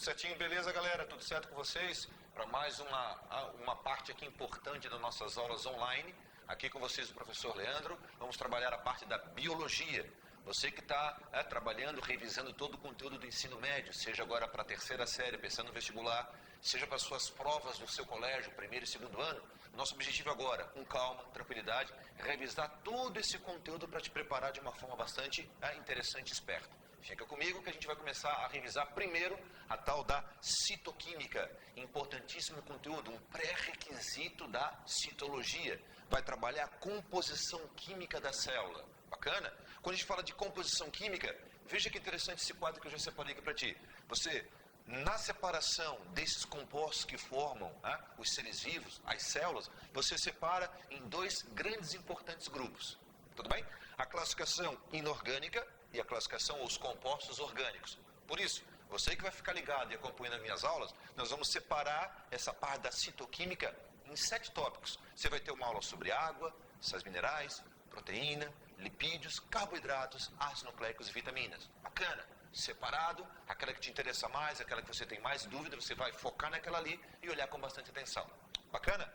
certinho? Beleza, galera? Tudo certo com vocês? Para mais uma parte aqui importante das nossas aulas online. Aqui com vocês o professor Leandro. Vamos trabalhar a parte da biologia. Você que está trabalhando, revisando todo o conteúdo do ensino médio, seja agora para a terceira série, pensando no vestibular, seja para suas provas do seu colégio, primeiro e segundo ano, nosso objetivo agora, com calma, tranquilidade, revisar todo esse conteúdo para te preparar de uma forma bastante interessante e esperta. Fica comigo que a gente vai começar a revisar primeiro a tal da citoquímica, importantíssimo conteúdo, um pré-requisito da citologia. Vai trabalhar a composição química da célula. Bacana? Quando a gente fala de composição química, veja que interessante esse quadro que eu já separei aqui para ti. Você, na separação desses compostos que formam os seres vivos, as células, você separa em dois grandes e importantes grupos. Tudo bem? A classificação inorgânica e a classificação os compostos orgânicos. Por isso, você que vai ficar ligado e acompanhando as minhas aulas, nós vamos separar essa parte da citoquímica em 7 tópicos. Você vai ter uma aula sobre água, sais minerais, proteína, lipídios, carboidratos, ácidos nucleicos e vitaminas. Bacana? Separado, aquela que te interessa mais, aquela que você tem mais dúvida, você vai focar naquela ali e olhar com bastante atenção. Bacana?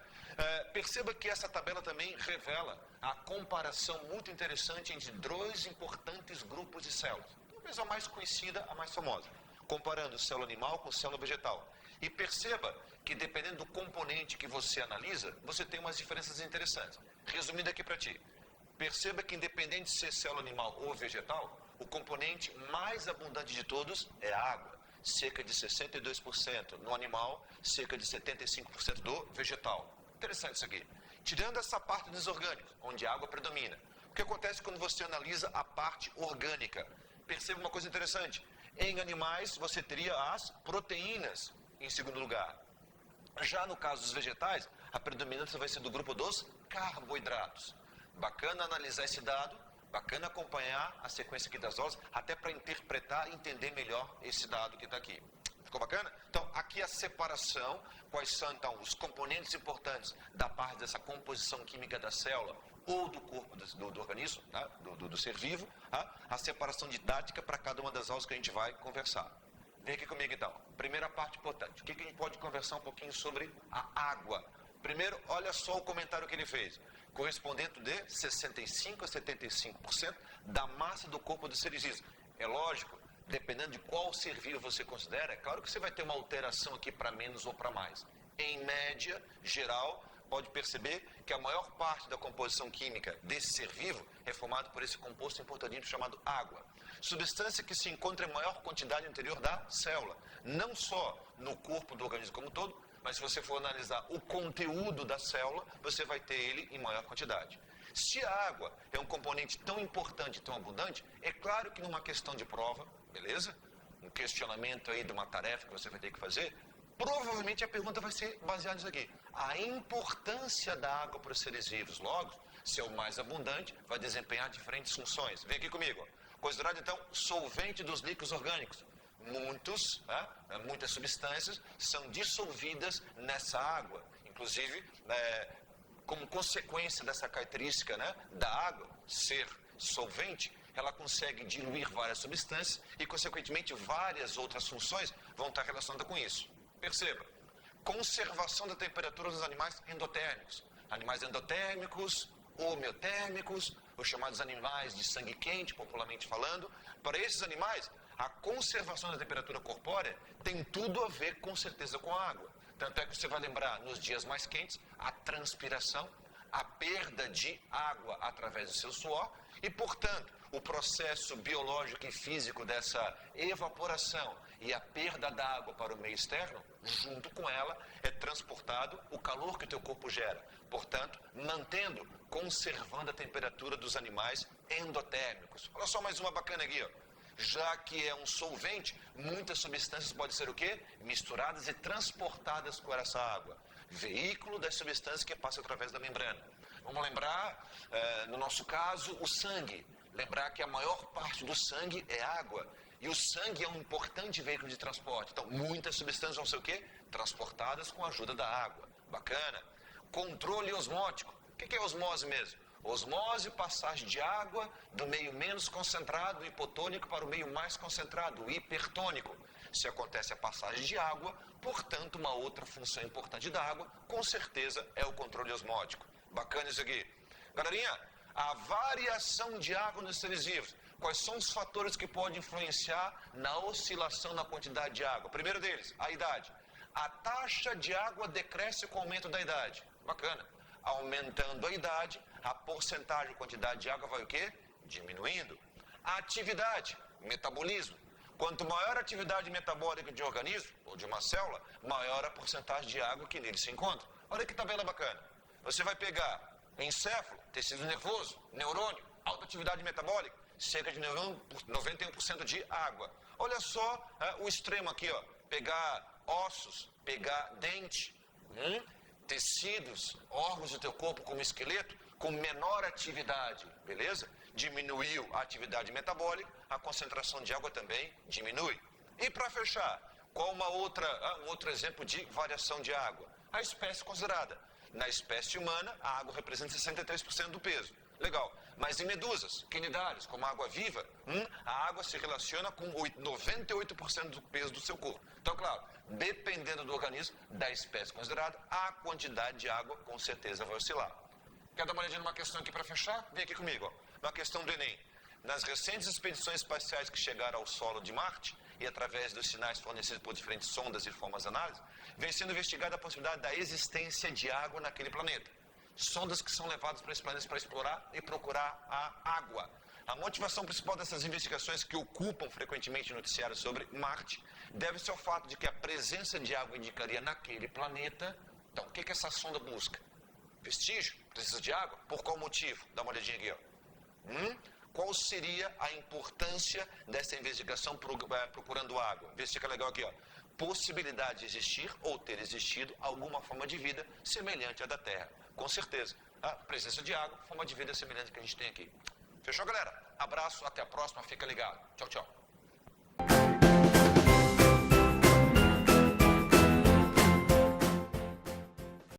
Perceba que essa tabela também revela a comparação muito interessante entre dois importantes grupos de células. Talvez a mais conhecida, a mais famosa. Comparando célula animal com célula vegetal. E perceba que dependendo do componente que você analisa, você tem umas diferenças interessantes. Resumindo aqui para ti. Perceba que independente de ser célula animal ou vegetal, o componente mais abundante de todos é a água. Cerca de 62% no animal, cerca de 75% do vegetal. Interessante isso aqui. Tirando essa parte dos orgânicos, onde a água predomina. O que acontece quando você analisa a parte orgânica? Perceba uma coisa interessante. Em animais, você teria as proteínas em segundo lugar. Já no caso dos vegetais, a predominância vai ser do grupo dos carboidratos. Bacana analisar esse dado, bacana acompanhar a sequência aqui das aulas, até para interpretar e entender melhor esse dado que está aqui. Ficou bacana? Então, aqui a separação, quais são então os componentes importantes da parte dessa composição química da célula ou do corpo do organismo, tá? do ser vivo, tá? A separação didática para cada uma das aulas que a gente vai conversar. Vem aqui comigo então. Primeira parte importante. O que a gente pode conversar um pouquinho sobre a água? Primeiro, olha só o comentário que ele fez. Correspondente de 65% a 75% da massa do corpo dos seres vivos. É lógico, dependendo de qual ser vivo você considera, é claro que você vai ter uma alteração aqui para menos ou para mais. Em média, geral, pode perceber que a maior parte da composição química desse ser vivo é formada por esse composto importante chamado água. Substância que se encontra em maior quantidade no interior da célula. Não só no corpo do organismo como um todo, mas se você for analisar o conteúdo da célula, você vai ter ele em maior quantidade. Se a água é um componente tão importante, tão abundante, é claro que numa questão de prova, beleza? Um questionamento aí de uma tarefa que você vai ter que fazer, provavelmente a pergunta vai ser baseada nisso aqui. A importância da água para os seres vivos, logo, se é o mais abundante, vai desempenhar diferentes funções. Vem aqui comigo. Considerado então solvente dos líquidos orgânicos. Muitas substâncias são dissolvidas nessa água. Inclusive, como consequência dessa característica da água ser solvente, ela consegue diluir várias substâncias e, consequentemente, várias outras funções vão estar relacionadas com isso. Perceba, conservação da temperatura dos animais endotérmicos. Animais endotérmicos, homeotérmicos, os chamados animais de sangue quente, popularmente falando. Para esses animais, a conservação da temperatura corpórea tem tudo a ver, com certeza, com a água. Tanto é que você vai lembrar, nos dias mais quentes, a transpiração, a perda de água através do seu suor e, portanto, o processo biológico e físico dessa evaporação e a perda da água para o meio externo, junto com ela, é transportado o calor que o teu corpo gera. Portanto, mantendo, conservando a temperatura dos animais endotérmicos. Olha só mais uma bacana aqui, ó. Já que é um solvente, muitas substâncias podem ser o quê? Misturadas e transportadas por essa água. Veículo das substâncias que passam através da membrana. Vamos lembrar, no nosso caso, o sangue. Lembrar que a maior parte do sangue é água. E o sangue é um importante veículo de transporte. Então, muitas substâncias vão ser o quê? Transportadas com a ajuda da água. Bacana. Controle osmótico. O que é osmose mesmo? Osmose, passagem de água do meio menos concentrado, hipotônico, para o meio mais concentrado, hipertônico. Se acontece a passagem de água, portanto, uma outra função importante da água, com certeza, é o controle osmótico. Bacana isso aqui. Galerinha, a variação de água nos seres vivos. Quais são os fatores que podem influenciar na oscilação na quantidade de água? Primeiro deles, a idade. A taxa de água decresce com o aumento da idade. Bacana. Aumentando a idade, a porcentagem, a quantidade de água vai o quê? Diminuindo. A atividade, metabolismo. Quanto maior a atividade metabólica de um organismo, ou de uma célula, maior a porcentagem de água que nele se encontra. Olha que tabela bacana. Você vai pegar encéfalo, tecido nervoso, neurônio, alta atividade metabólica, cerca de 91% de água. Olha só o extremo aqui, ó. Pegar ossos, pegar dente, tecidos, órgãos do teu corpo como esqueleto, com menor atividade, beleza? Diminuiu a atividade metabólica, a concentração de água também diminui. E para fechar, qual um outro exemplo de variação de água? A espécie considerada. Na espécie humana, a água representa 63% do peso. Legal. Mas em medusas, quinidários, como a água viva, a água se relaciona com 98% do peso do seu corpo. Então, claro, dependendo do organismo, da espécie considerada, a quantidade de água com certeza vai oscilar. Quer dar uma olhadinha numa questão aqui para fechar? Vem aqui comigo, ó. Uma questão do Enem. Nas recentes expedições espaciais que chegaram ao solo de Marte, e através dos sinais fornecidos por diferentes sondas e formas de análise, vem sendo investigada a possibilidade da existência de água naquele planeta. Sondas que são levadas para esse planeta para explorar e procurar a água. A motivação principal dessas investigações que ocupam frequentemente noticiários sobre Marte deve-se ao fato de que a presença de água indicaria naquele planeta. Então, o que essa sonda busca? Vestígio? Precisa de água? Por qual motivo? Dá uma olhadinha aqui, ó. Qual seria a importância dessa investigação procurando água? Vê se fica legal aqui, ó. Possibilidade de existir ou ter existido alguma forma de vida semelhante à da Terra. Com certeza. A presença de água, forma de vida semelhante que a gente tem aqui. Fechou, galera? Abraço, até a próxima, fica ligado. Tchau, tchau.